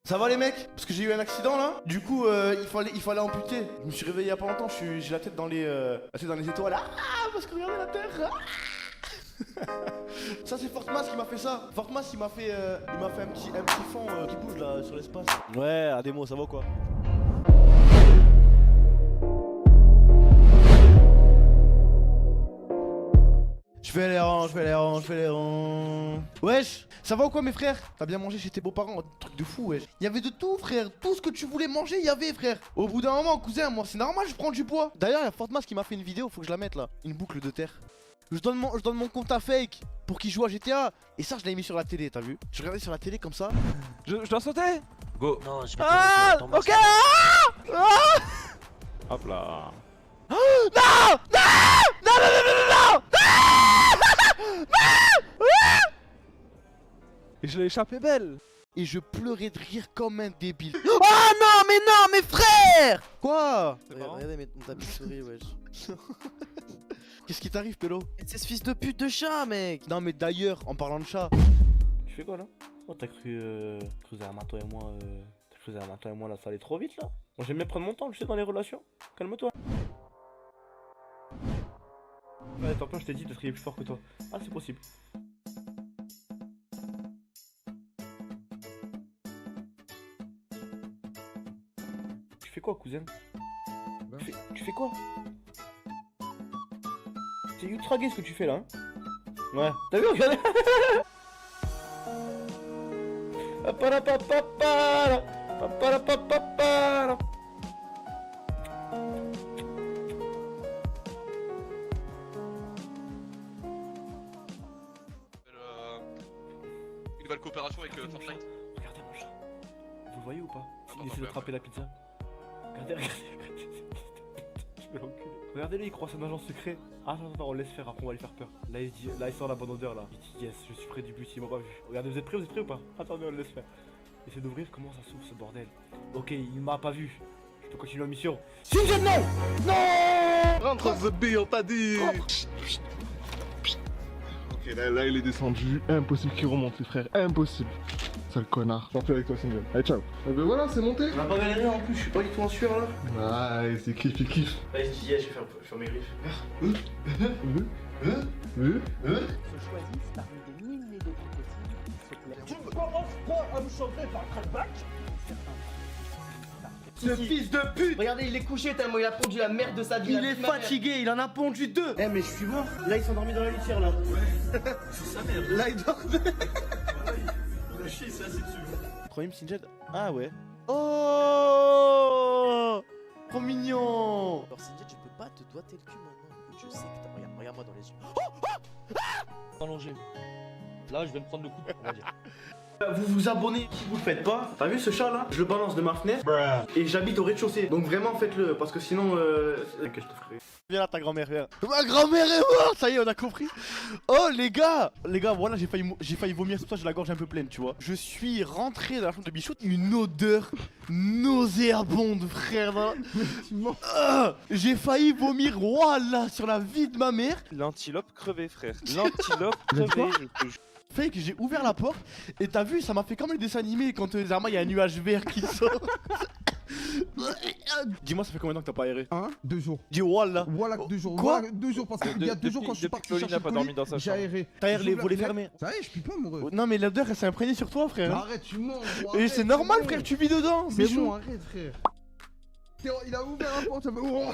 Ça va les mecs? Parce que j'ai eu un accident là. Du coup il fallait amputer. Je me suis réveillé il y a pas longtemps, j'ai la tête dans les étoiles. Ah parce que regardez la terre. Ça c'est Fortmas qui m'a fait ça. Fortmas il m'a fait un petit fond qui bouge là sur l'espace. Ouais, à des mots, ça va quoi? Je fais les rangs. Wesh, ça va ou quoi mes frères? T'as bien mangé chez tes beaux-parents? Truc de fou wesh. Il y avait de tout frère, tout ce que tu voulais manger il y avait frère. Au bout d'un moment cousin, moi c'est normal je prends du poids. D'ailleurs il y a Fortmas qui m'a fait une vidéo, faut que je la mette là. Une boucle de terre. Je donne mon compte à Fake pour qu'il joue à GTA. Et ça je l'avais mis sur la télé, t'as vu? Je regardais sur la télé comme ça. Je dois sauter. Go. Non, je Ah ok. Hop là. Non non non non non non non. Et je l'ai échappé belle. Et je pleurais de rire comme un débile. Oh non, mais frère! Quoi? Regardez mon tapis souris, wesh. Qu'est-ce qui t'arrive Pélo? C'est ce fils de pute de chat, mec! Non mais d'ailleurs, en parlant de chat. Tu fais quoi là? Oh t'as cru Zermain toi et moi t'as cru Zermain toi et moi là ça allait trop vite là? Moi j'aime bien prendre mon temps, tu sais, dans les relations. Calme-toi. Ouais, tantôt je t'ai dit d'être plus fort que toi. Ah c'est possible. Tu fais quoi cousin? Tu fais quoi? C'est ultra gay ce que tu fais là hein? Ouais, t'as vu, regardez. Paparapapapara, paparapapapara. Une nouvelle coopération avec Fortnite. Regardez mon chat. Vous le voyez ou pas? Il Attends, essaie d'attraper la pizza. Regardez. Je vais l'enculer. Regardez-le, il croit c'est un agent secret. Ah, attends, on laisse faire, après on va lui faire peur. Là il dit, là il sort la bonne odeur là. Il dit yes, je suis près du but, il m'a pas vu. Regardez, vous êtes prêts ou pas? Attendez, on le laisse faire. Essayez d'ouvrir, comment ça s'ouvre ce bordel? Ok, il m'a pas vu. Je peux continuer la mission. Sinjin, non! Non! Rentre the bill, t'as dit. Ok, là il est descendu. Impossible qu'il remonte, les frères. Impossible. Sale connard. J'en fais avec toi, Sinjin. Allez, ciao. Et ben voilà, c'est monté. On a pas galéré en plus, je suis pas du tout en sueur là. Ouais, c'est kiff, il kiffe. Là il se dit, yeah, je vais faire mes griffes. Se choisissent parmi des milliers d'autres possibles. Tu me commences pas à me chauffer par callback? Ce fils de pute! Regardez, il est couché tellement il a pondu la merde de sa vie. Il est fatigué, il en a pondu 2! Eh mais je suis mort! Là ils sont endormis dans la litière là! Là il dormait! Le chien c'est assez dessus. Premier Sinjin? Ah ouais! Oh! Trop mignon! Alors, Sinjin, je peux pas te doigter le cul maintenant. Écoute, je sais que t'as. Regarde-moi dans les yeux. Allongé. Là, je vais me prendre le coup, on va dire. Vous vous abonnez si vous le faites pas. T'as vu ce chat là? Je le balance de ma fenêtre et j'habite au rez-de-chaussée. Donc vraiment faites-le parce que sinon que je te ferai. Viens là ta grand-mère, viens. Ma grand-mère est morte. Ça y est, on a compris. Oh les gars, voilà j'ai failli vomir, c'est pour ça que j'ai la gorge un peu pleine, tu vois. Je suis rentré dans la chambre de Bichot, une odeur nauséabonde frère. J'ai failli vomir voilà sur la vie de ma mère. L'antilope crevé, frère. L'antilope crevé, je te jure. Fait que j'ai ouvert la porte et t'as vu ça m'a fait comme les dessins animés quand Zerma il y a un nuage vert qui sort. Dis-moi ça fait combien de temps que t'as pas aéré? 2 jours. Dis voilà. Voilà, 2 jours. Quoi? Voilà, 2 jours parce qu'il y a 2 jours quand je suis parti chercher n'a le pas colis, dormi dans sa j'ai chambre. aéré. T'aères les J'ouvre la volets fenêtre. fermés. Ça y est, je pue pas mon ref. Non mais l'odeur elle s'est imprégnée sur toi frère. Arrête, tu mens. Et arrête, c'est normal bon. frère, tu vis dedans. C'est Bichou. bon, arrête frère. Il a ouvert la porte, ça me... Oh.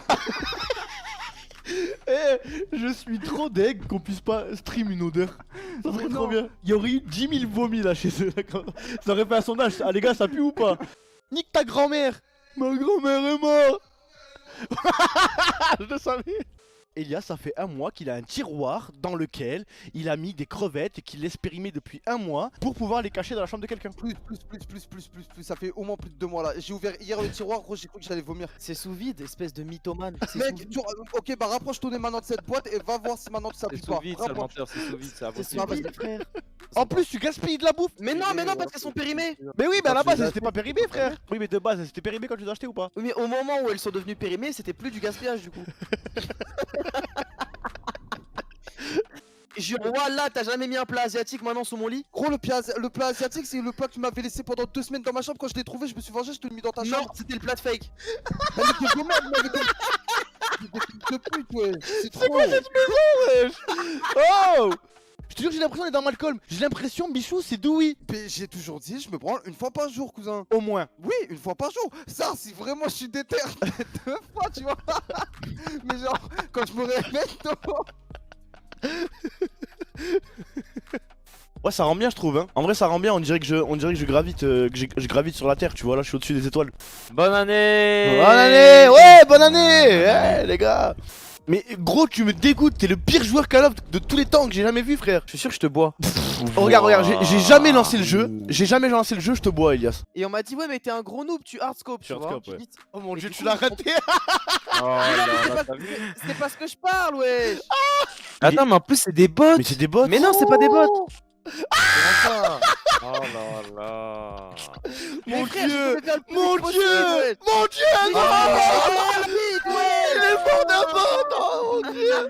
Eh, je suis trop deg qu'on puisse pas stream une odeur. Ça serait Mais trop non. bien. Il y aurait eu 10 000 vomis là chez eux. D'accord. Ça aurait fait un sondage. Ah les gars, ça pue ou pas? Nique ta grand-mère. Ma grand-mère est morte. Je le savais. Elias, ça fait 1 mois qu'il a un tiroir dans lequel il a mis des crevettes et qu'il laisse périmer depuis 1 mois pour pouvoir les cacher dans la chambre de quelqu'un. Plus, ça fait au moins plus de 2 mois là. J'ai ouvert hier le tiroir, gros, j'ai cru que j'allais vomir. C'est sous vide, espèce de mythomane. Mec, ok, bah rapproche ton nez maintenant de cette boîte et va voir si maintenant ça pue C'est pas. sous vide, sale Rapproche. menteur, c'est sous vide, c'est C'est impossible. sous vide, frère. En plus, tu gaspilles de la bouffe. Mais non, parce qu'elles sont périmées. Mais oui, mais à la base, elles étaient pas périmées, frère. Oui, mais de base, elles étaient périmées quand tu les as achetées ou pas? Oui, mais au moment où elles sont devenues périmées, c'était plus du gaspillage du coup. Jure, voilà, t'as jamais mis un plat asiatique maintenant sous mon lit? Gros, le plat asiatique, c'est le plat que tu m'avais laissé pendant 2 semaines dans ma chambre. Quand je l'ai trouvé, je me suis vengé, je te l'ai mis dans ta chambre. Non, c'était le plat de fake. Mais t'es de merde, mais de pute, ouais. C'est trop. wesh. Oh, je te jure, j'ai l'impression d'être dans Malcolm. J'ai l'impression, Bichou, c'est Dewey. Mais j'ai toujours dit, je me branle une fois par jour, cousin. Au moins. Oui, une fois par jour. Ça, si vraiment je suis déter, 2 fois, tu vois. Mais genre, quand je me réveille, non. Ouais, ça rend bien, je trouve. Hein. En vrai, ça rend bien. On dirait que je gravite, je gravite sur la terre. Tu vois, là, je suis au-dessus des étoiles. Bonne année. Bonne année. Ouais, bonne année. Ouais, les gars. Mais gros, tu me dégoûtes. T'es le pire joueur Call of de tous les temps que j'ai jamais vu, frère. Je suis sûr que je te bois. Oh, regarde, j'ai jamais lancé le jeu. J'ai jamais lancé le jeu. Je te bois, Elias. Et on m'a dit, ouais, mais t'es un gros noob, tu hardscope, tu Tu vois. hardscope, ouais. J'ai dit, Oh mon Mais dieu, du tu coup, l'as je raté. Oh là là, t'as vu? c'est parce que je parle, wesh. Attends, mais en plus, c'est des bots. Mais c'est des bots. Mais non, c'est pas des bots. Comment ça? Oh là là. Mon frère, dieu. je peux faire le plus Mon vite possible, dieu. wesh. Mon dieu. Non. Il est fort de bot. Oh mon dieu.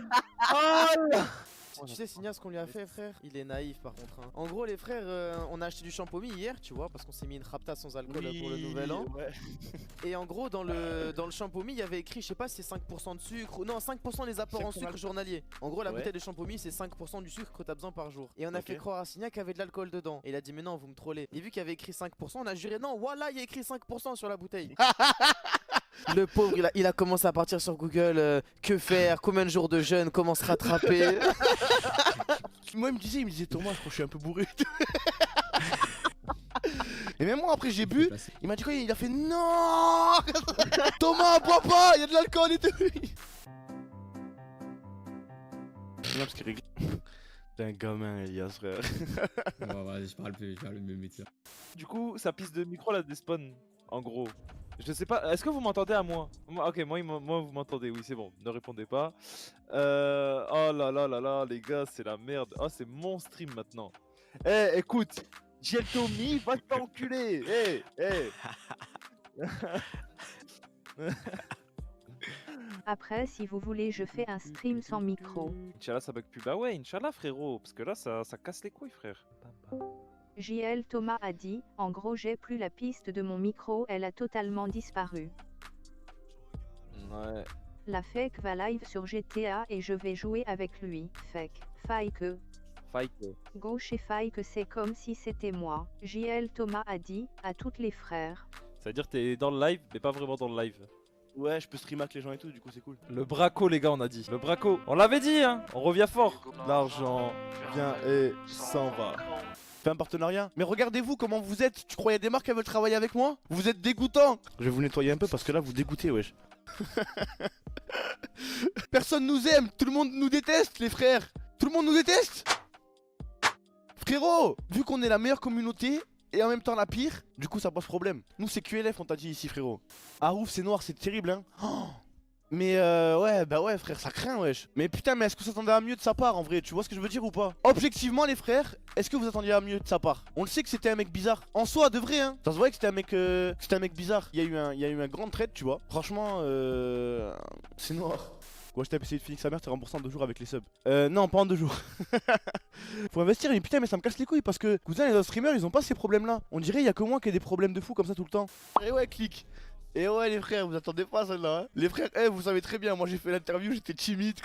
Tu sais, Signa, ce qu'on lui a fait, frère, il est naïf par contre. Hein. En gros, les frères, on a acheté du champomis hier, tu vois, parce qu'on s'est mis une rapta sans alcool pour le nouvel an. Ouais. Et en gros, dans le champomis, il y avait écrit, je sais pas si c'est 5% de sucre ou non, 5% des apports en sucre journalier. En gros, la Ouais. bouteille de champomis, c'est 5% du sucre que t'as besoin par jour. Et on a Ok. fait croire à Signa qu'il y avait de l'alcool dedans. Et il a dit, mais non, vous me trollez. Et vu qu'il y avait écrit 5%, on a juré, non, voilà, il y a écrit 5% sur la bouteille. Le pauvre, il a commencé à partir sur Google, que faire, combien de jours de jeûne, comment se rattraper. Moi, il me disait Thomas, je crois que je suis un peu bourré. Et même moi, après, j'ai bu. Il m'a dit quoi? Il a fait non. Thomas, bois pas, il y a de l'alcool et tout. Non, parce qu'il rigole. T'es un gamin, Elias, frère. Bon, vas-y, je parle plus, même métier. Du coup, sa piste de micro là despawn, en gros. Je sais pas, est-ce que vous m'entendez à moi? Ok, moi vous m'entendez, oui c'est bon, ne répondez pas. Oh là là là là, les gars, c'est la merde. Oh, c'est mon stream maintenant. Eh, écoute, j'ai Tommy, va t'enculer. Après, si vous voulez, je fais un stream sans micro. Inch'Allah, ça bug plus. Bah ouais, Inch'Allah, frérot, parce que là, ça casse les couilles, frère. JL Thomas a dit, en gros j'ai plus la piste de mon micro, elle a totalement disparu. Ouais. La fake va live sur GTA et je vais jouer avec lui. Fake. Fake. Fake. Gauche et Fake, c'est comme si c'était moi. JL Thomas a dit, à toutes les frères. Ça veut dire que t'es dans le live, mais pas vraiment dans le live. Ouais, je peux streamer avec les gens et tout, du coup, c'est cool. Le braco, les gars, on a dit. Le braco. On l'avait dit, hein. On revient fort. L'argent vient et s'en va. Fais un partenariat. Mais regardez-vous comment vous êtes. Tu croyais des marques qu'elles veulent travailler avec moi? Vous êtes dégoûtant. Je vais vous nettoyer un peu parce que là vous dégoûtez, wesh. Personne nous aime. Tout le monde nous déteste, les frères. Tout le monde nous déteste. Frérot, vu qu'on est la meilleure communauté et en même temps la pire, du coup ça pose problème. Nous c'est QLF, on t'a dit ici, frérot. Harouf, c'est noir, c'est terrible, hein. Oh, mais ouais, bah ouais, frère, ça craint, wesh. Mais putain, mais est-ce que vous attendez à mieux de sa part, en vrai? Tu vois ce que je veux dire ou pas? Objectivement, les frères, est-ce que vous attendiez à mieux de sa part? On le sait que c'était un mec bizarre. En soi, de vrai, hein. Ça se voyait que c'était un mec bizarre. Il y a eu un grand trait, tu vois. Franchement, c'est noir. Quoi, je t'ai essayé de finir sa mère, t'es remboursé en 2 jours avec les subs. Non, pas en 2 jours. Faut investir, mais putain, mais ça me casse les couilles parce que, cousin, les autres streamers, ils ont pas ces problèmes-là. On dirait, il y a que moi qui ai des problèmes de fou comme ça tout le temps. Et ouais, clique. Et ouais, les frères, vous attendez pas celle-là, hein. Les frères, vous savez très bien, moi j'ai fait l'interview, j'étais timide.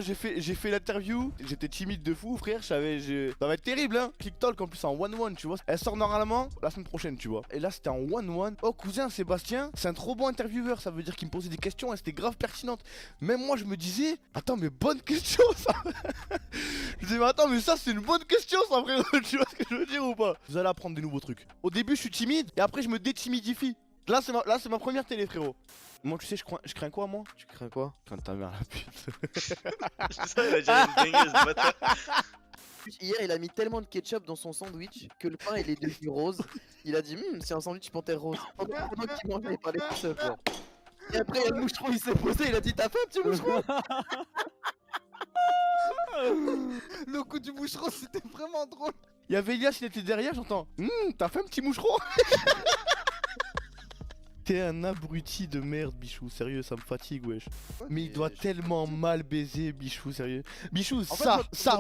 J'ai fait l'interview, j'étais timide de fou, frère. Ça va être terrible, hein. Click Talk en plus en 1-1, tu vois. Elle sort normalement la semaine prochaine, tu vois. Et là, c'était en 1-1. Oh, cousin, Sébastien, c'est un trop bon intervieweur. Ça veut dire qu'il me posait des questions et c'était grave pertinente. Même moi, je me disais, attends, mais bonne question ça. Je disais, mais attends, mais ça, c'est une bonne question ça, frérot. Tu vois ce que je veux dire ou pas? Vous allez apprendre des nouveaux trucs. Au début, je suis timide et après, je me détimidifie. Là, c'est ma première télé, frérot. Moi, tu sais, je crains quoi, moi? Tu crains quoi? Je crains ta mère, la pute. Je sais, il va dire une dinguerie, ce bâtard. Hier, il a mis tellement de ketchup dans son sandwich que le pain il est devenu rose. Il a dit, c'est un sandwich panthère rose. Pendant qu'il mangeait, il parlait tout seul, genre. Et après, il y a le moucheron, il s'est posé, il a dit, t'as faim, petit moucheron? Le coup du boucheron, c'était vraiment drôle. Il y avait Elias, il était derrière, j'entends. T'as fait un petit moucheron? T'es un abruti de merde, Bichou. Sérieux, ça me fatigue, wesh. Mais il doit tellement mal baiser, Bichou, sérieux. Bichou,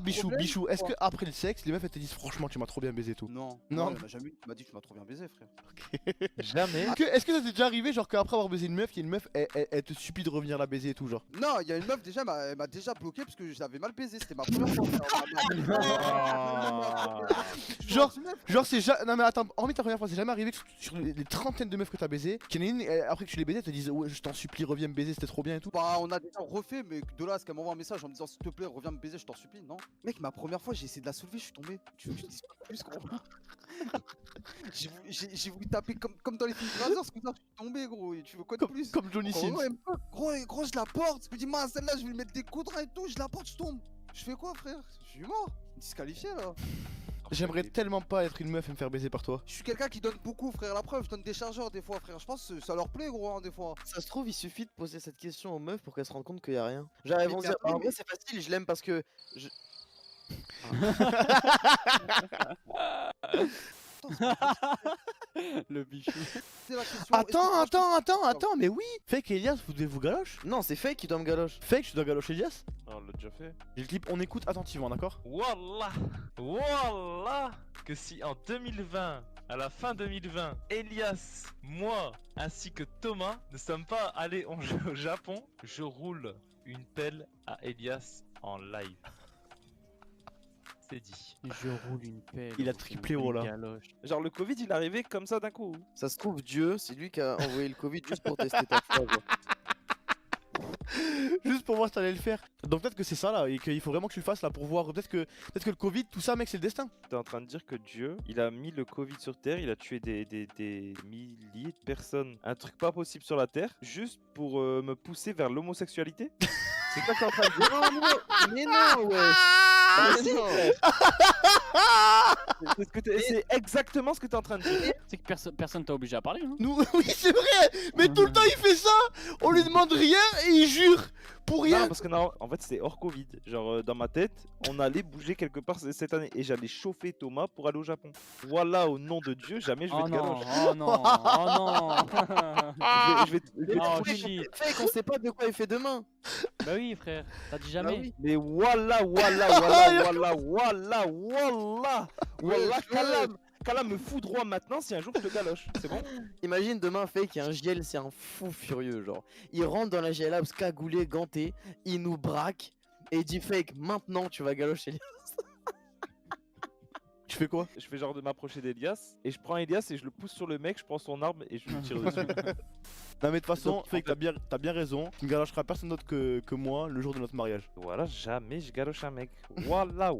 Bichou, Bichou. Est-ce que après le sexe, les meufs elles te disent franchement, tu m'as trop bien baisé tout? Non. Non. Elle m'a jamais dit, tu m'as dit que tu m'as trop bien baisé, frère. Jamais. Est-ce que ça t'est déjà arrivé, genre qu'après avoir baisé une meuf, il y a une meuf, elle te supplie de revenir la baiser et tout, genre? Non, il y a une meuf déjà, elle m'a déjà bloqué parce que je l'avais mal baisé. C'était ma première fois. Genre c'est jamais. Non mais attends, hormis ta première fois, c'est jamais arrivé que sur les trentaines de meufs que t'as baisé, qu'il y en ait une, après que tu les baisais, elle te dise ouais, je t'en supplie, reviens me baiser, c'était trop bien et tout. Bah, on a déjà refait, mais de là à ce qu'elle m'envoie un message en me disant s'il te plaît, reviens me baiser, je t'en supplie, non. Mec, ma première fois, j'ai essayé de la soulever, je suis tombé. Tu veux que je dise pas plus, gros? J'ai voulu taper comme dans les films Brothers, comme ça, je suis tombé, gros. Et tu veux quoi de plus? Comme Johnny Sins. Gros, je la porte. Je me dis, mince, celle-là, je vais lui mettre des coups de rein et tout. Je la porte, je tombe. Je fais quoi, frère? Je suis mort. Disqualifié, là. J'aimerais tellement pas être une meuf et me faire baiser par toi. Je suis quelqu'un qui donne beaucoup, frère. La preuve, je donne des chargeurs des fois, frère. Je pense que ça leur plaît, gros, hein, des fois. Ça se trouve, il suffit de poser cette question aux meufs pour qu'elles se rendent compte qu'il y a rien. Genre, elles vont se dire, en vrai, c'est facile, je l'aime parce que. Le bichou. Attends, mais oui! Fake et Elias, vous devez vous galoche? Non, c'est fake qui doit me galoche. Fake, tu dois galocher Elias? On l'a déjà fait. J'ai le clip, on écoute attentivement, d'accord? Wallah que si en 2020, à la fin 2020, Elias, moi, ainsi que Thomas ne sommes pas allés au Japon, je roule une pelle à Elias en live. C'est dit. Je roule une pelle. Il a triplé haut là. Genre le Covid il est arrivé comme ça d'un coup. Ça se trouve, Dieu, c'est lui qui a envoyé le Covid juste pour tester ta foi. Genre. Juste pour voir si t'allais le faire. Donc peut-être que c'est ça là, et qu'il faut vraiment que tu le fasses là pour voir. Peut-être que le Covid, tout ça, mec, c'est le destin. T'es en train de dire que Dieu, il a mis le Covid sur Terre, il a tué des milliers de personnes, un truc pas possible sur la Terre, juste pour me pousser vers l'homosexualité. C'est ça que t'es en train de dire? Mais non, ouais. C'est exactement ce que t'es en train de dire. C'est que personne t'a obligé à parler, hein. Nous, oui, c'est vrai. Mais tout le temps, il fait ça. On lui demande rien et il jure pour rien. Non, parce que non, en fait, c'est hors Covid. Genre, dans ma tête, on allait bouger quelque part cette année et j'allais chauffer Thomas pour aller au Japon. Voilà, au nom de Dieu, jamais je vais te galoche. Oh non, oh non. Je vais Oh shit. Fake, on sait pas de quoi il fait demain. Bah oui, frère, t'as dit jamais. Bah oui. Mais voilà, Kalam me fout droit maintenant si un jour je te galoche, c'est bon? Imagine demain, Fake, il y a un GL, c'est un fou furieux, genre. Il rentre dans la GL Labs cagoulé, ganté, il nous braque et il dit Fake, maintenant tu vas galocher Elias. Tu fais quoi? Je fais genre de m'approcher d'Elias et je prends Elias et je le pousse sur le mec, je prends son arme et je lui tire dessus. Non mais de toute façon, Fake, t'as bien raison. Tu ne galocheras personne d'autre que moi le jour de notre mariage. Voilà, jamais je galoche un mec. Wallah.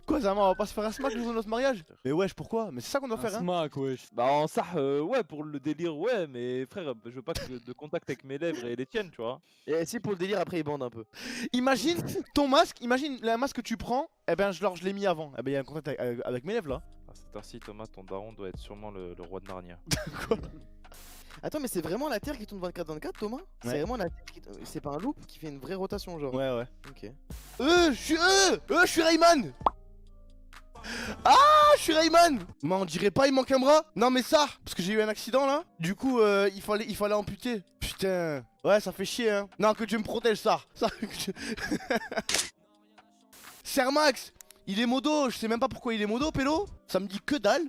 Quoi, Zama, on va pas se faire un smack le jour de notre mariage? Mais wesh, pourquoi? Mais c'est ça qu'on doit faire, hein? Smack, wesh. Bah en ça, ouais, pour le délire, ouais, mais frère, je veux pas de contact avec mes lèvres et les tiennes, tu vois. Et si pour le délire, après il bande un peu. Imagine ton masque, imagine la masque que tu prends, eh ben je l'ai mis avant. Eh ben il y a un contact avec mes lèvres là. À cette heure-ci, Thomas, ton daron doit être sûrement le roi de Narnia. Quoi? Attends, mais c'est vraiment la Terre qui tourne 24/24, Thomas? C'est Ouais. vraiment la Terre qui tourne... C'est pas un loop qui fait une vraie rotation, genre? Ouais. Ok. Je suis Rayman! Ah, je suis Rayman! Mais on dirait pas, il manque un bras? Non, mais ça, parce que j'ai eu un accident là. Du coup, il fallait amputer. Putain. Ouais, ça fait chier, hein. Non, que Dieu me protège, ça. Sermax, il est modo. Je sais même pas pourquoi il est modo, Pélo. Ça me dit que dalle.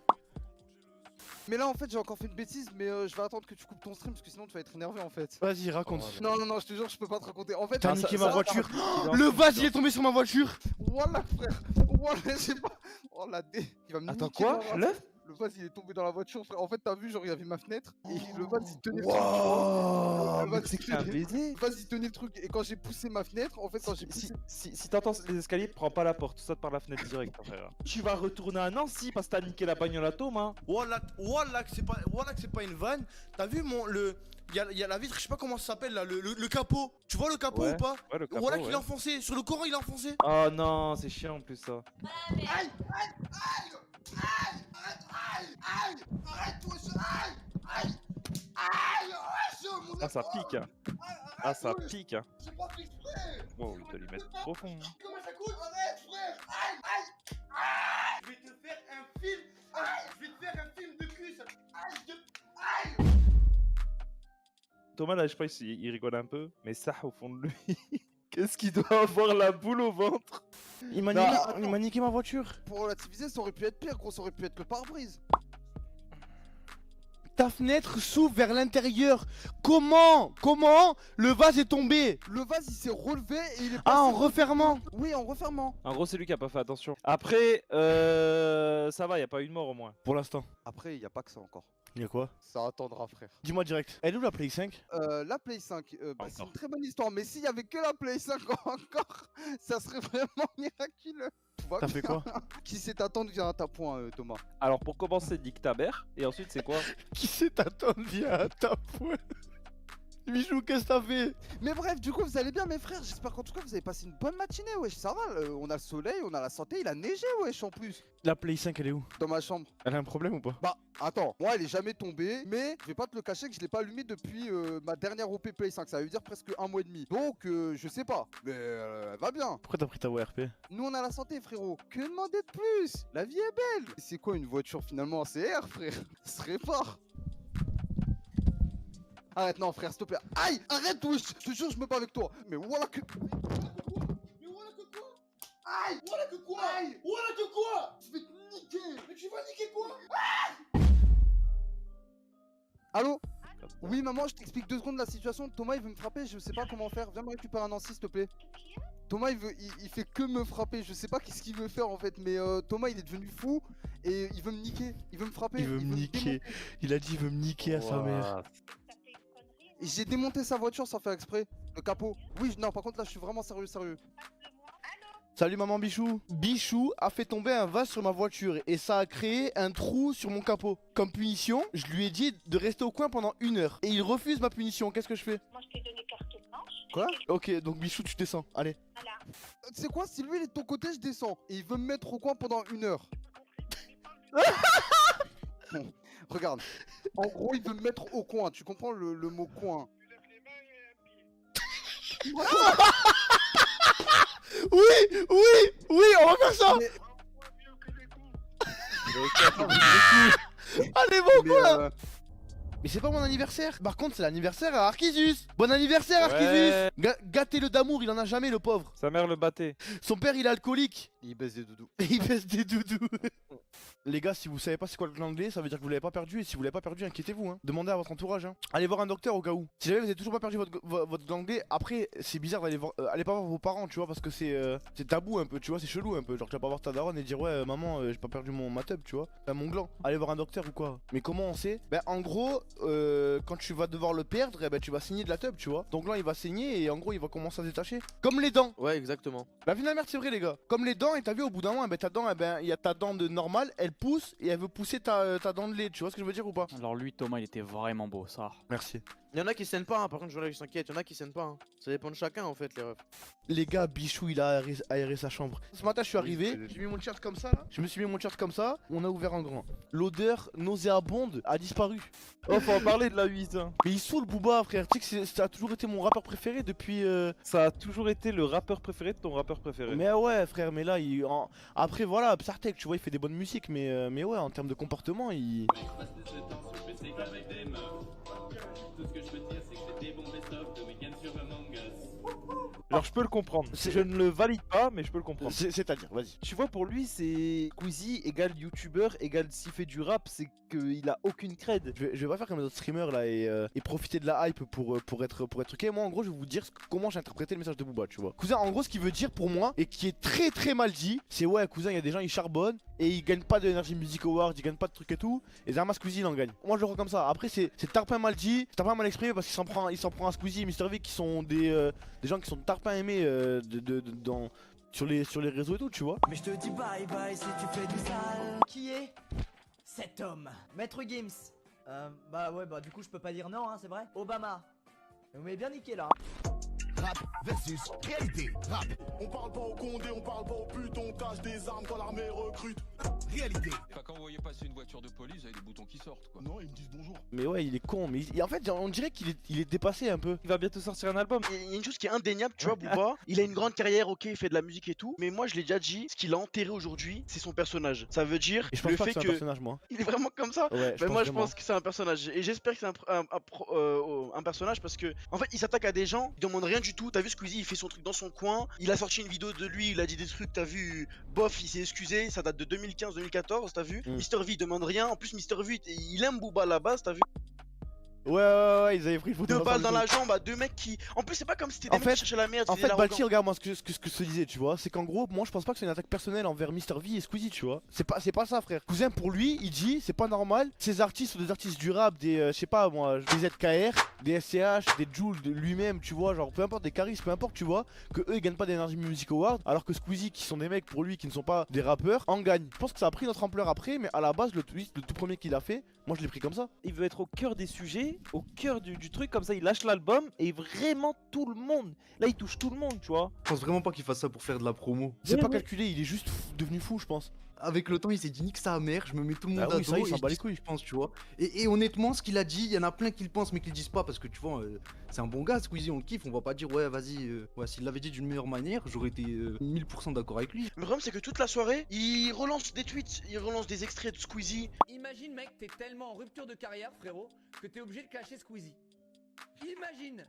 Mais là, en fait, j'ai encore fait une bêtise, mais je vais attendre que tu coupes ton stream parce que sinon tu vas être énervé en fait. Vas-y, raconte. Non, je te jure, je peux pas te raconter. En fait, T'as niqué ma voiture. Le vase, il est tombé sur ma voiture. Voilà, frère. Voilà, j'ai pas. Oh la dé. Il va me Attends, niquer quoi? ma race. Le vase, il est tombé dans la voiture, frère. En fait, t'as vu, genre, il y avait ma fenêtre et le vase, il tenait le truc. Wow, Le vase, C'est que t'es un baiser. Le vase, il tenait le truc. Et quand j'ai poussé ma fenêtre, en fait, quand j'ai poussé. Si t'entends les escaliers, prends pas la porte, saute par la fenêtre direct, frère. Tu vas retourner à Nancy parce que t'as niqué la bagnole à Thomas. Wallah que c'est pas une vanne. T'as vu il y a la vitre, je sais pas comment ça s'appelle là, le capot. Tu vois le capot ou pas? Ouais, le capot, Voilà qu'il ouais. a enfoncé. Sur le Coran, il a enfoncé. Oh non, c'est chiant en plus ça. Ah ça pique hein. Ah ça pique hein. Wow, il doit lui mettre profond. Comment ça coûte? Arrête, frère. Aïe. Je vais te faire un film Thomas, là, je pense il rigole un peu, mais ça, au fond de lui, qu'est-ce qu'il doit avoir la boule au ventre? Il m'a Non, niqué, attends. il m'a niqué ma voiture. Pour relativiser, ça aurait pu être pire, gros, ça aurait pu être le pare-brise. Ta fenêtre s'ouvre vers l'intérieur. Comment le vase est tombé? Le vase il s'est relevé et il est passé. Ah, en refermant. Oui, en refermant. En gros, c'est lui qui a pas fait attention. Après, ça va, y a pas eu de mort au moins. Pour l'instant. Après, y a pas que ça encore. Il y a quoi? Ça attendra, frère. Dis-moi direct. Elle est où la Play 5? La Play 5, bah, c'est Encore. une très bonne histoire, mais s'il y avait que la Play 5 encore, ça serait vraiment miraculeux. Tout va T'as fait bien. quoi? Qui sait t'attendre vient à ta point, Thomas. Alors, pour commencer, nique ta mère, et ensuite, c'est quoi? Qui sait t'attendre via ta poêle? Michou, qu'est-ce que t'as fait? Mais bref, du coup, vous allez bien, mes frères. J'espère qu'en tout cas, vous avez passé une bonne matinée, wesh. Ça va, on a le soleil, on a la santé, il a neigé, wesh, en plus. La Play 5, elle est où? Dans ma chambre. Elle a un problème ou pas? Bah, attends, moi, elle est jamais tombée, mais je vais pas te le cacher que je l'ai pas allumée depuis ma dernière OP Play 5. Ça veut dire presque 1 mois et demi. Donc, je sais pas, mais elle va bien. Pourquoi t'as pris ta ORP? Nous, on a la santé, frérot. Que demander de plus? La vie est belle. C'est quoi une voiture finalement en CR, frère? Ça se répare. Arrête, non, frère, s'il te plaît. Aïe, arrête, wesh. Je te jure, je me bats avec toi. Mais voilà que. Mais voilà que quoi? Aïe, voilà que quoi? Aïe, voilà que quoi? Je vais te niquer. Mais tu vas niquer quoi? Allô? Oui, maman, je t'explique 2 secondes la situation. Thomas, il veut me frapper, je sais pas comment faire. Viens me récupérer un Nancy, s'il te plaît. Thomas, il fait que me frapper. Je sais pas qu'est-ce qu'il veut faire en fait, mais Thomas, il est devenu fou et il veut me niquer. Il veut me frapper. Il veut me niquer. démonter. Il a dit il veut me niquer à sa mère. Et j'ai démonté sa voiture sans faire exprès. Le capot. Oui, non, par contre, là, je suis vraiment sérieux. Salut maman Bichou. Bichou a fait tomber un vase sur ma voiture et ça a créé un trou sur mon capot. Comme punition, je lui ai dit de rester au coin pendant 1 heure. Et il refuse ma punition, qu'est-ce que je fais? Moi, je t'ai donné carte blanche. Quoi? Ok, donc Bichou, tu descends, allez. Voilà. Tu sais quoi? Si lui, il est de ton côté, je descends. Et il veut me mettre au coin pendant 1 heure. Bon, regarde. En gros, il veut me mettre au coin. Tu comprends le mot coin? Oui, on va faire ça. Mais- Allez, bon Mais, coup là. Mais c'est pas mon anniversaire. Par contre, c'est l'anniversaire à Archisus. Bon anniversaire Ouais. Archisus. Gâtez-le d'amour, il en a jamais le pauvre. Sa mère le battait. Son père, il est alcoolique. Il baisse des doudous. Et il baisse des doudous. Les gars, si vous savez pas c'est quoi l'anglais, ça veut dire que vous l'avez pas perdu. Et si vous l'avez pas perdu, inquiétez-vous. Hein. Demandez à votre entourage. Hein. Allez voir un docteur au cas où. Si jamais vous avez toujours pas perdu votre anglais, après, c'est bizarre d'aller voir. Allez pas voir vos parents, tu vois, parce que c'est tabou un peu, tu vois, c'est chelou un peu. Genre, tu vas pas voir ta daronne et dire, ouais, maman, j'ai pas perdu ma tub, tu vois, enfin, mon gland. Allez voir un docteur ou quoi. Mais comment on sait? Ben, en gros, quand tu vas devoir le perdre, eh ben, tu vas saigner de la tub, tu vois. Donc là, il va saigner et en gros, il va commencer à se détacher. Comme les dents. Ouais, exactement. La vie de la merde, c'est vrai, les gars. Comme les dents, et t'as vu, au bout d'un moment, ben, ta dent, eh ben, il y a ta dent de normale, elle pousse et elle veut pousser ta dent de lait. Tu vois ce que je veux dire ou pas? Alors lui, Thomas, il était vraiment beau, ça. Merci. Il y en a qui saignent pas, hein. Par contre, je vois là, ils s'inquiètent. Il y en a qui saignent pas. Hein. Ça dépend de chacun en fait, les refs. Les gars, Bichou, il a aéré sa chambre. Ce matin, je suis arrivé, j'ai mis mon t-shirt comme ça là. Je me suis mis mon t-shirt comme ça, on a ouvert en grand. L'odeur nauséabonde a disparu. Oh, faut en parler de la 8. Hein. Mais il saoule Booba, frère. Tu sais que ça a toujours été mon rappeur préféré depuis. Ça a toujours été le rappeur préféré de ton rappeur préféré. Mais ouais, frère, mais là, après, voilà, Psartek, tu vois, il fait des bonnes musiques, mais ouais, en termes de comportement, il. Alors je peux le comprendre. Je ne le valide pas, mais je peux le comprendre. C'est-à-dire, vas-y. Tu vois, pour lui, c'est Squeezie égale youtubeur égale s'il fait du rap, c'est qu'il a aucune cred. Je vais pas faire comme les autres streamers là et profiter de la hype pour être ok. Moi, en gros, je vais vous dire comment j'ai interprété le message de Booba, tu vois. Cousin, en gros, ce qu'il veut dire pour moi et qui est très très mal dit, c'est ouais, cousin, il y a des gens ils charbonnent et ils gagnent pas de Energy Music Award, ils gagnent pas de trucs et tout. Et Zama Squeezie il en gagne. Moi, je le vois comme ça. Après, c'est tarpin mal dit, c'est tarpin mal exprimé parce qu'il s'en prend à Squeezie et Mr V qui sont des gens qui sont tarpin aimés sur les réseaux et tout, tu vois. Mais je te dis bye bye si tu fais du sale. Qui est cet homme? Maître Gims. Bah ouais, bah du coup je peux pas dire non, hein, c'est vrai. Obama. Vous m'avez bien niqué là. Rap versus réalité. Rap. On parle pas au condé, on parle pas au pute, on cache des armes quand l'armée recrute. réalité. Enfin, quand vous voyez passer une voiture de police, vous avez des boutons qui sortent quoi. Non, ils me disent bonjour. Mais ouais, il est con. Mais en fait, on dirait qu'il est dépassé un peu. Il va bientôt sortir un album. Il y a une chose qui est indéniable, tu vois, Booba. Il a une grande carrière, ok, il fait de la musique et tout. Mais moi, je l'ai déjà dit, ce qu'il a enterré aujourd'hui, c'est son personnage. Ça veut dire Et je pense le pas fait que c'est un personnage, moi. Il est vraiment comme ça. Ouais, Ben moi, je vraiment. pense que c'est un personnage. Et j'espère que c'est un personnage parce que, en fait, il s'attaque à des gens, il demande rien du tout. T'as vu Squeezie, il fait son truc dans son coin. Il a sorti une vidéo de lui, il a dit des trucs, t'as vu. Bof, il s'est excusé. Ça date de 2015-2014, t'as vu. Mister V, il demande rien. En plus, Mister V, il aime Booba à la base, t'as vu. Ouais, ils avaient pris une photo. 2 balles dans la jambe à 2 mecs qui. En plus, c'est pas comme si t'étais des mecs qui cherchaient la merde. En c'était fait, l'arrogant. Balti, regarde moi ce que je te disais, tu vois. C'est qu'en gros, moi je pense pas que c'est une attaque personnelle envers Mr V et Squeezie, tu vois. C'est pas ça, frère. Cousin, pour lui, il dit, c'est pas normal. Ces artistes sont des artistes du rap, des, je sais pas moi, des ZKR, des SCH, des Joule de lui-même, tu vois. Genre, peu importe, des Caris, peu importe, tu vois. Que eux ils gagnent pas d'Energy Music Award, alors que Squeezie, qui sont des mecs pour lui qui ne sont pas des rappeurs, en gagnent. Je pense que ça a pris notre ampleur après, mais à la base, le tout premier qu'il a fait, moi je l'ai pris comme ça. Il veut être au cœur des sujets, au cœur du truc, comme ça il lâche l'album et vraiment tout le monde. Là il touche tout le monde, tu vois. Je pense vraiment pas qu'il fasse ça pour faire de la promo. C'est pas calculé, il est juste devenu fou, je pense. Avec le temps, il s'est dit nique sa mère, je me mets tout le monde Ah à oui, ça, dos il s'en et bat je les dis ce couilles. que je pense, tu vois. Et honnêtement, ce qu'il a dit, il y en a plein qui le pensent mais qui le disent pas parce que tu vois, c'est un bon gars, Squeezie, on le kiffe, on va pas dire ouais, vas-y, ouais, s'il l'avait dit d'une meilleure manière, j'aurais été 1000% d'accord avec lui. Le problème, c'est que toute la soirée, il relance des tweets, il relance des extraits de Squeezie. Imagine, mec, t'es tellement en rupture de carrière, frérot, que t'es obligé de clasher Squeezie. Imagine,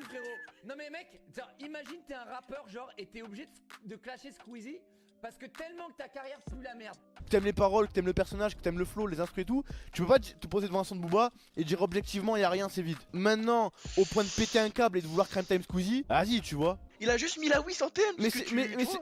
frérot. Non mais mec, imagine t'es un rappeur, genre, et t'es obligé de clasher Squeezie parce que tellement que ta carrière pue la merde. Que t'aimes les paroles, que t'aimes le personnage, que t'aimes le flow, les instruments et tout, tu peux pas te poser devant un son de Booba et dire objectivement y a rien, c'est vide. Maintenant, au point de péter un câble et de vouloir crime time Squeezie, vas-y, tu vois. Il a juste mis la Wii sans thème.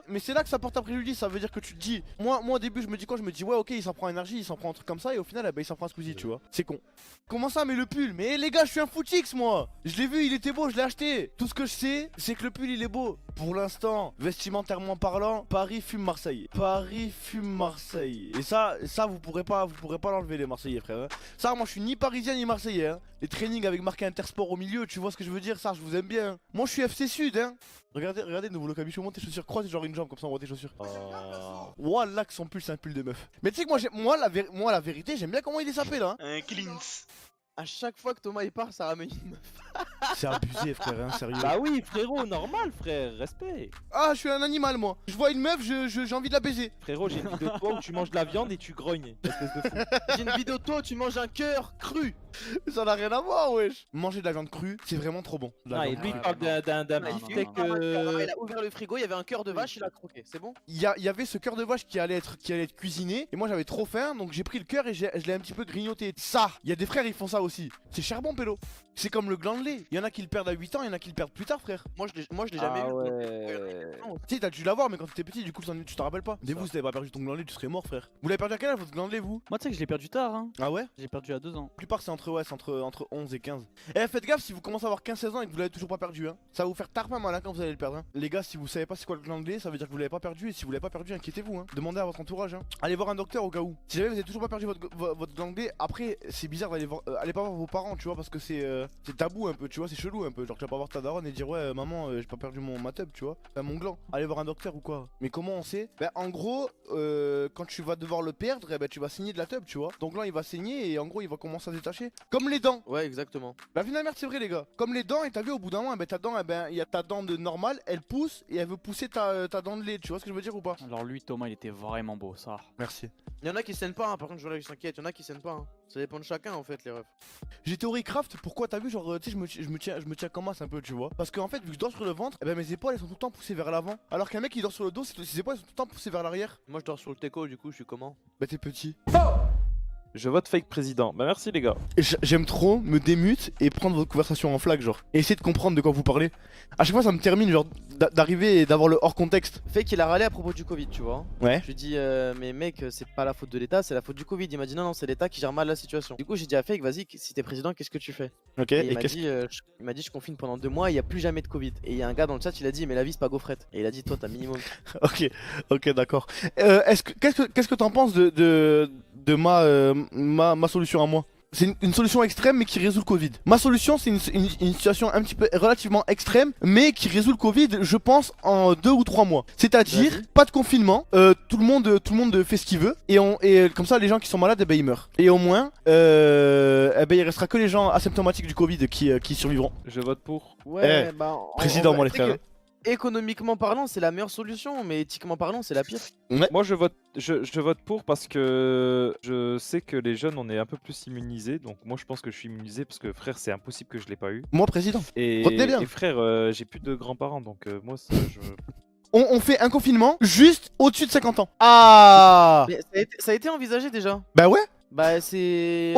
Mais c'est là que ça porte à préjudice, ça veut dire que tu te dis. Moi au début je me dis quoi? Je me dis ouais, ok, il s'en prend énergie, il s'en prend un truc comme ça et au final il s'en prend un Squeezie, tu vois. C'est con. Comment ça, mais le pull? Mais les gars, je suis un footix moi. Je l'ai vu, il était beau, je l'ai acheté. Tout ce que je sais, c'est que le pull il est beau. Pour l'instant, vestimentairement parlant, Paris fume Marseille. Paris fume Marseille. Et ça vous pourrez pas l'enlever les Marseillais, frère. Hein. Ça, moi je suis ni parisien ni marseillais. Hein. Les trainings avec marqué Intersport au milieu, tu vois ce que je veux dire? Ça, je vous aime bien. Hein. Moi je suis FC Sud, hein. Regardez, nouveau look Michou, monte tes chaussures, croise genre une jambe comme ça, on voit tes chaussures. Voilà que son pull c'est un pull de meuf. Mais tu sais que moi la vérité, j'aime bien comment il est sapé là. Hein. Un cleans. À chaque fois que Thomas il part, ça ramène une meuf. C'est abusé, frère, hein, sérieux. Bah oui, frérot, normal, frère, respect. Ah, je suis un animal, moi. Je vois une meuf, j'ai envie de la baiser. Frérot, j'ai une vidéo de toi où tu manges de la viande et tu grognes. Espèce de fou. J'ai une vidéo de toi où tu manges un cœur cru. Ça n'a rien à voir, wesh. Manger de la viande crue, c'est vraiment trop bon. Ah, et lui, il parle d'un beefsteak. Il a ouvert le frigo, il y avait un cœur de vache, il a croqué, c'est bon? Il y avait ce cœur de vache qui allait être cuisiné. Et moi, j'avais trop faim, donc j'ai pris le cœur et je l'ai un petit peu grignoté. Ça, il y a des frères, ils font ça aussi. C'est charbon, pélo. C'est comme le gland de lait. Il y en a qui le perdent à 8 ans, il y en a qui le perdent plus tard, frère. Moi, je l'ai jamais eu. Tu sais, t'as dû l'avoir, mais quand t'étais petit, du coup, tu t'en rappelles pas. Dès vous, si t'avais pas perdu ton gland de lait, tu serais mort, frère. Vous l'avez perdu à quel âge, votre gland de lait, vous? Moi, tu sais que je l'ai perdu tard, hein. Ah ouais? J'ai perdu à 2 ans. La plupart, c'est entre 11 et 15. Eh, faites gaffe si vous commencez à avoir 15-16 ans et que vous l'avez toujours pas perdu, hein. Ça va vous faire tard pas mal, hein, quand vous allez le perdre, hein. Les gars, si vous savez pas c'est quoi le gland de lait, ça veut dire que vous l'avez pas perdu. Et si vous l'avez pas perdu, inquiétez-vous, hein. Demandez à votre entourage, hein. Allez voir un docteur au cas où. Si jamais vous avez toujours pas perdu votre gland de lait, après, c'est bizarre d'aller voir. Allez pas voir vos parents, tu vois, parce que c'est tabou un peu, tu vois, c'est chelou un peu. Genre, tu vas pas voir ta daronne et dire, ouais, maman, j'ai pas perdu ma tub, tu vois. Enfin, mon gland. Allez voir un docteur ou quoi. Mais comment on sait? Bah, en gros, quand tu vas devoir le perdre, eh ben, tu vas saigner de la tub, tu vois. Donc là, il va saigner et en gros, il va commencer à se détacher. Comme les dents. Ouais, exactement. Bah, finalement, c'est vrai, les gars. Comme les dents, et t'as vu, au bout d'un moment, ta dent, il y a ta dent de normale, elle pousse et elle veut pousser ta dent de lait. Tu vois ce que je veux dire ou pas? Alors, lui, Thomas, il était vraiment beau, ça. Merci. Il y en a qui saignent pas, hein. Par contre, je vois là, je s'inquiète. Il y en a qui saignent pas, hein. Ça dépend de chacun en fait, les refs. J'ai théorie craft, pourquoi t'as vu, genre, tu sais, je me tiens comme masse un peu, tu vois. Parce qu'en fait, vu que je dors sur le ventre, eh ben mes épaules elles sont tout le temps poussées vers l'avant. Alors qu'un mec qui dort sur le dos, ses épaules elles sont tout le temps poussées vers l'arrière. Moi, je dors sur le teco, du coup, je suis comment? Bah, t'es petit. Je vote fake président. Bah merci les gars. J'aime trop me démute et prendre votre conversation en flag, genre. Et essayer de comprendre de quoi vous parlez. À chaque fois ça me termine genre d'arriver et d'avoir le hors contexte. Fake il a râlé à propos du Covid, tu vois. Ouais. Je lui dis mais mec c'est pas la faute de l'État, c'est la faute du Covid. Il m'a dit non c'est l'État qui gère mal la situation. Du coup j'ai dit à Fake vas-y si t'es président qu'est-ce que tu fais? Ok. Et il m'a dit je confine pendant 2 mois il y a plus jamais de Covid. Et il y a un gars dans le chat il a dit mais la vie c'est pas gaufrette. Et il a dit toi t'as minimum. ok d'accord. Qu'est-ce que t'en penses de ma solution à moi? c'est une solution extrême mais qui résout le Covid. Ma solution c'est une situation un petit peu relativement extrême mais qui résout le Covid je pense en 2 ou 3 mois. C'est-à-dire pas de confinement, tout le monde fait ce qu'il veut et comme ça les gens qui sont malades eh ben, ils meurent. Et au moins eh ben, il restera que les gens asymptomatiques du Covid qui survivront. Je vote pour. Ouais, président moi les frères. Économiquement parlant, c'est la meilleure solution, mais éthiquement parlant, c'est la pire. Ouais. Moi je vote pour parce que je sais que les jeunes on est un peu plus immunisés. Donc moi je pense que je suis immunisé parce que frère c'est impossible que je l'ai pas eu. Moi président. Et, Retenez bien. et frère j'ai plus de grands-parents donc moi ça, je... On fait un confinement juste au-dessus de 50 ans. Ah. Mais ça a été envisagé déjà. Bah ouais. Bah c'est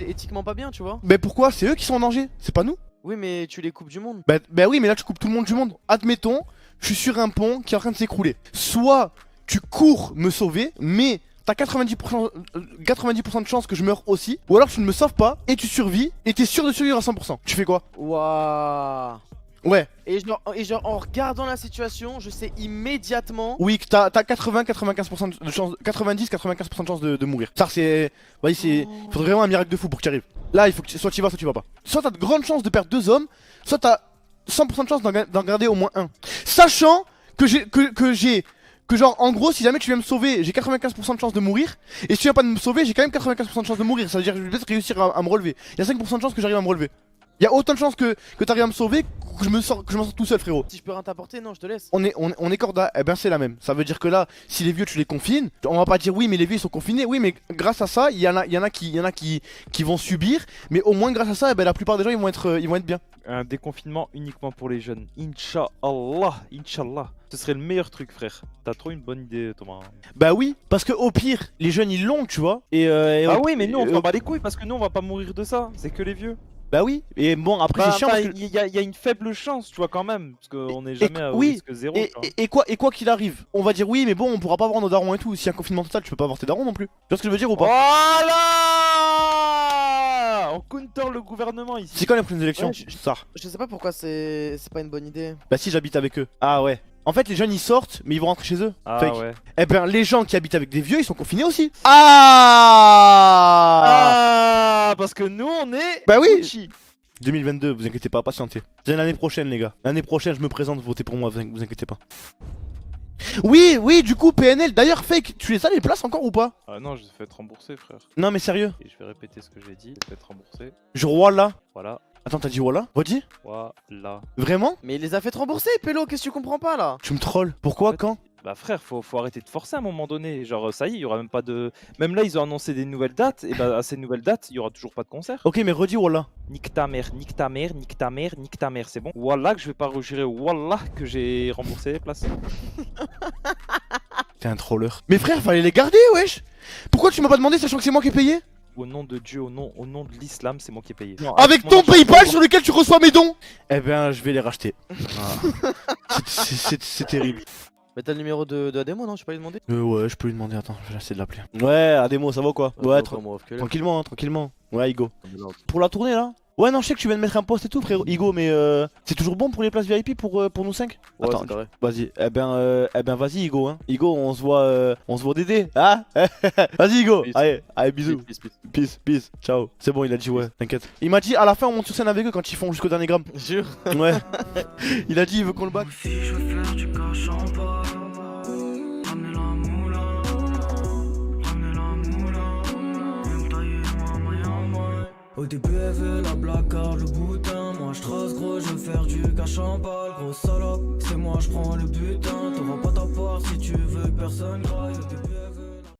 éthiquement pas bien, tu vois. Mais pourquoi? C'est eux qui sont en danger, c'est pas nous. Oui, mais tu les coupes du monde. Bah oui, mais là tu coupes tout le monde du monde. Admettons, je suis sur un pont qui est en train de s'écrouler. Soit tu cours me sauver, mais t'as 90% de chances que je meure aussi. Ou alors tu ne me sauves pas et tu survis et t'es sûr de survivre à 100%. Tu fais quoi? Waouh. Ouais. Et genre en regardant la situation, je sais immédiatement. Oui, que t'as 80-95% de chance, 90-95% de chance de mourir. Ça c'est, vas-y c'est, faudrait vraiment un miracle de fou pour que tu arrives. Là il faut que soit tu y vas, soit tu vas pas. Soit t'as de grandes chances de perdre 2 hommes, soit t'as 100% de chance d'en garder au moins un. Sachant que genre en gros si jamais tu viens me sauver, j'ai 95% de chance de mourir. Et si tu viens pas de me sauver, j'ai quand même 95% de chance de mourir. Ça veut dire que je vais peut-être réussir à me relever. Il y a 5% de chance que j'arrive à me relever. Il y a autant de chances que t'arrives à me sauver que je m'en sors tout seul frérot. Si je peux rien t'apporter, non je te laisse. On est corda, eh ben c'est la même. Ça veut dire que là, si les vieux tu les confines, on va pas dire oui mais les vieux ils sont confinés. Oui mais grâce à ça, il y en a qui vont subir. Mais au moins grâce à ça, eh ben, la plupart des gens ils vont être bien. Un déconfinement uniquement pour les jeunes. Inch'Allah, Inch'Allah. Ce serait le meilleur truc frère. T'as trop une bonne idée Thomas. Bah oui, parce que au pire, les jeunes ils l'ont tu vois. Ah oui mais nous on s'en bat les couilles parce que nous on va pas mourir de ça. C'est que les vieux. Bah oui, et bon après c'est chiant parce que... Il y a une faible chance tu vois quand même. Parce qu'on est jamais à oui, risque zéro. Et quoi qu'il arrive, on va dire oui mais bon on pourra pas avoir nos darons et tout. Si y a un confinement total tu peux pas avoir tes darons non plus. Tu vois ce que je veux dire ou pas? Voilà. On counter le gouvernement ici. C'est quand les prochaines élections? Ça. Je sais pas pourquoi c'est pas une bonne idée. Bah si j'habite avec eux. Ah ouais. En fait les jeunes ils sortent mais ils vont rentrer chez eux. Ah Fake. ouais. Eh ben les gens qui habitent avec des vieux ils sont confinés aussi. Ah parce que nous on est... Bah oui. 2022, vous inquiétez pas, patientez. C'est l'année prochaine les gars. L'année prochaine je me présente, votez pour moi, vous inquiétez pas. Oui, du coup PNL, d'ailleurs Fake, tu les as les places encore ou pas? Ah non, je vais être remboursé frère. Non mais sérieux. Et je vais répéter ce que j'ai dit, je vais être remboursé. Je voilà. Voilà. Attends, t'as dit voilà? Redis? Voilà. Vraiment? Mais il les a fait rembourser, Pélo, qu'est-ce que tu comprends pas là? Tu me trolls. Pourquoi? Quand? Bah frère, faut arrêter de forcer à un moment donné. Genre ça y est, il y aura même pas de... Même là, ils ont annoncé des nouvelles dates, et bah à ces nouvelles dates, il y aura toujours pas de concert. Ok, mais redis voilà. Nique ta mère, nique ta mère, nique ta mère, nique ta mère, c'est bon? Voilà que je vais pas rejurer, voilà que j'ai remboursé les places. T'es un troller. Mais frère, fallait les garder, wesh. Pourquoi tu m'as pas demandé sachant que c'est moi qui ai payé? Au nom de Dieu, au nom de l'islam, c'est moi qui ai payé. Non, avec ton PayPal sur lequel tu reçois mes dons? Eh ben, je vais les racheter. C'est terrible. Mais t'as le numéro de Ademo, non? Je peux pas lui demander? Ouais, je peux lui demander, attends, je vais essayer de l'appeler. Ouais, Ademo, ça va quoi? Ouais, tranquillement, tranquillement. Ouais, Igo. Pour la tournée là? Ouais, non, je sais que tu viens de mettre un post et tout, frérot. Igo, mais c'est toujours bon pour les places VIP pour nous 5? Ouais, attends, vas-y. Eh ben, vas-y, Igo, hein. Igo, on se voit Dédé, hein? Vas-y, Igo. Allez, bisous. Peace. Ciao. C'est bon, il a dit ouais, t'inquiète. Il m'a dit à la fin, on monte sur scène avec eux quand ils font jusqu'au dernier gramme. Jure. Ouais. Il a dit, il veut qu'on le back. Si je veux faire du cash en bas, ramenez la moula, même tailler moi, moyen. Au début elle veut la blague car le boutin. Moi je trace gros, je veux faire du cash en balle. Gros salope, c'est moi je prends le butin. T'auras pas ta part si tu veux que personne graille. Au début